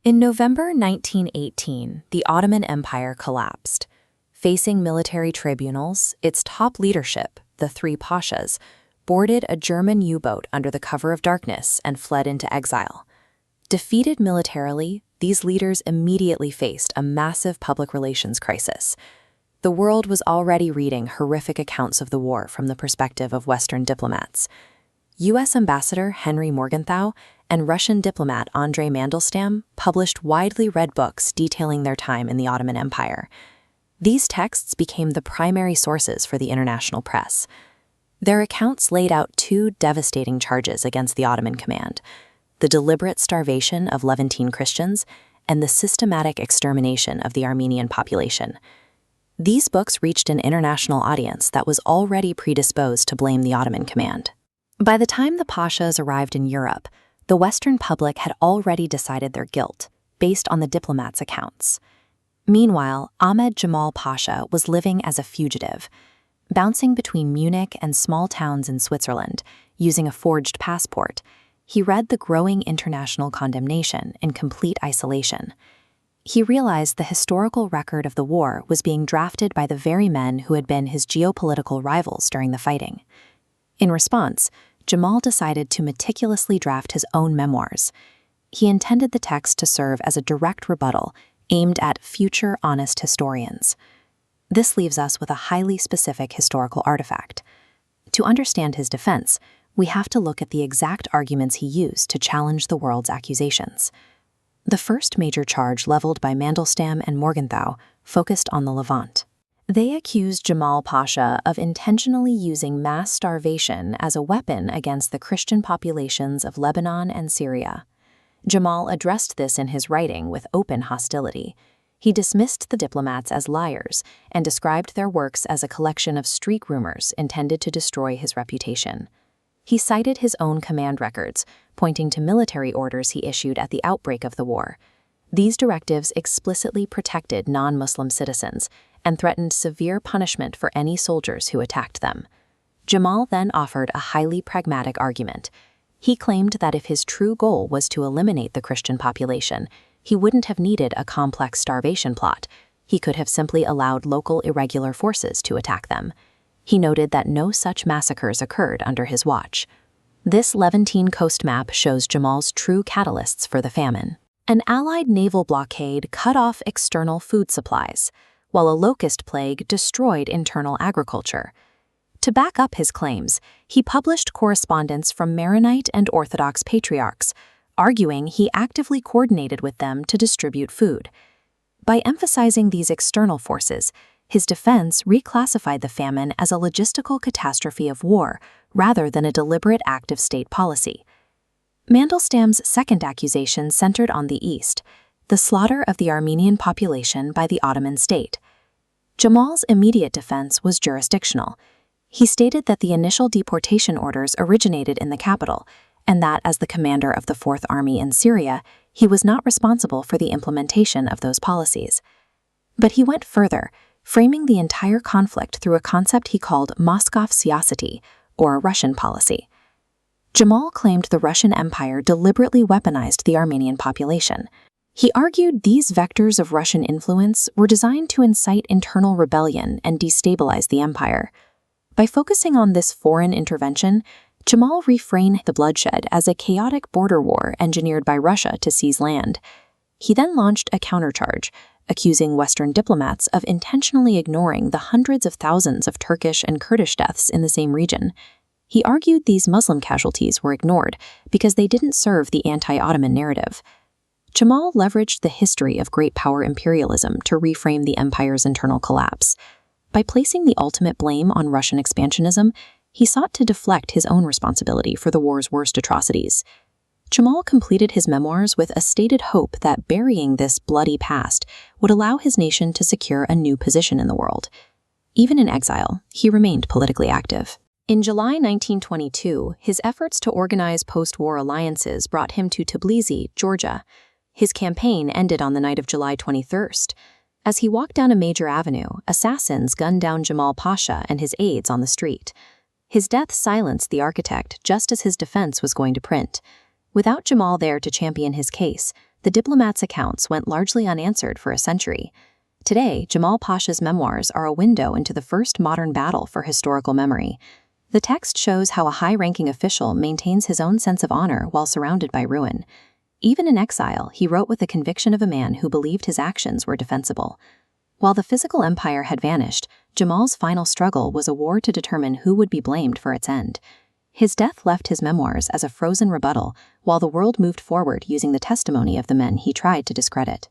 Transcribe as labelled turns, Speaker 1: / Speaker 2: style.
Speaker 1: In November 1918, the Ottoman Empire collapsed. Facing military tribunals, its top leadership, the three Pashas, boarded a German U-boat under the cover of darkness and fled into exile. Defeated militarily, these leaders immediately faced a massive public relations crisis. The world was already reading horrific accounts of the war from the perspective of Western diplomats. U.S. Ambassador Henry Morgenthau and Russian diplomat André Mandelstam published widely read books detailing their time in the Ottoman Empire. These texts became the primary sources for the international press. Their accounts laid out two devastating charges against the Ottoman command: the deliberate starvation of Levantine Christians and the systematic extermination of the Armenian population. These books reached an international audience that was already predisposed to blame the Ottoman command. By the time the Pashas arrived in Europe, the Western public had already decided their guilt, based on the diplomats' accounts. Meanwhile, Ahmed Cemal Pasha was living as a fugitive, bouncing between Munich and small towns in Switzerland, using a forged passport. He read the growing international condemnation in complete isolation. He realized the historical record of the war was being drafted by the very men who had been his geopolitical rivals during the fighting. In response, Cemal decided to meticulously draft his own memoirs. He intended the text to serve as a direct rebuttal aimed at future honest historians. This leaves us with a highly specific historical artifact. To understand his defense, we have to look at the exact arguments he used to challenge the world's accusations. The first major charge leveled by Mandelstam and Morgenthau focused on the Levant. They accused Cemal Pasha of intentionally using mass starvation as a weapon against the Christian populations of Lebanon and Syria. Cemal addressed this in his writing with open hostility. He dismissed the diplomats as liars and described their works as a collection of street rumors intended to destroy his reputation. He cited his own command records, pointing to military orders he issued at the outbreak of the war. These directives explicitly protected non-Muslim citizens and threatened severe punishment for any soldiers who attacked them. Cemal then offered a highly pragmatic argument. He claimed that if his true goal was to eliminate the Christian population, he wouldn't have needed a complex starvation plot. He could have simply allowed local irregular forces to attack them. He noted that no such massacres occurred under his watch. This Levantine coast map shows Cemal's true catalysts for the famine. An Allied naval blockade cut off external food supplies, while a locust plague destroyed internal agriculture. To back up his claims, he published correspondence from Maronite and Orthodox patriarchs, arguing he actively coordinated with them to distribute food. By emphasizing these external forces, his defense reclassified the famine as a logistical catastrophe of war rather than a deliberate act of state policy. Mandelstam's second accusation centered on the East, the slaughter of the Armenian population by the Ottoman state. Cemal's immediate defense was jurisdictional. He stated that the initial deportation orders originated in the capital, and that as the commander of the Fourth Army in Syria, he was not responsible for the implementation of those policies. But he went further, framing the entire conflict through a concept he called Moskov siyasati, or Russian policy. Cemal claimed the Russian Empire deliberately weaponized the Armenian population. He argued these vectors of Russian influence were designed to incite internal rebellion and destabilize the empire. By focusing on this foreign intervention, Cemal reframed the bloodshed as a chaotic border war engineered by Russia to seize land. He then launched a countercharge, accusing Western diplomats of intentionally ignoring the hundreds of thousands of Turkish and Kurdish deaths in the same region. He argued these Muslim casualties were ignored because they didn't serve the anti-Ottoman narrative. Cemal leveraged the history of great power imperialism to reframe the empire's internal collapse. By placing the ultimate blame on Russian expansionism, he sought to deflect his own responsibility for the war's worst atrocities. Cemal completed his memoirs with a stated hope that burying this bloody past would allow his nation to secure a new position in the world. Even in exile, he remained politically active. In July 1922, his efforts to organize post-war alliances brought him to Tbilisi, Georgia. His campaign ended on the night of July 21st. As he walked down a major avenue, assassins gunned down Cemal Pasha and his aides on the street. His death silenced the architect just as his defense was going to print. Without Cemal there to champion his case, the diplomat's accounts went largely unanswered for a century. Today, Cemal Pasha's memoirs are a window into the first modern battle for historical memory. The text shows how a high-ranking official maintains his own sense of honor while surrounded by ruin. Even in exile, he wrote with the conviction of a man who believed his actions were defensible. While the physical empire had vanished, Cemal's final struggle was a war to determine who would be blamed for its end. His death left his memoirs as a frozen rebuttal, while the world moved forward using the testimony of the men he tried to discredit.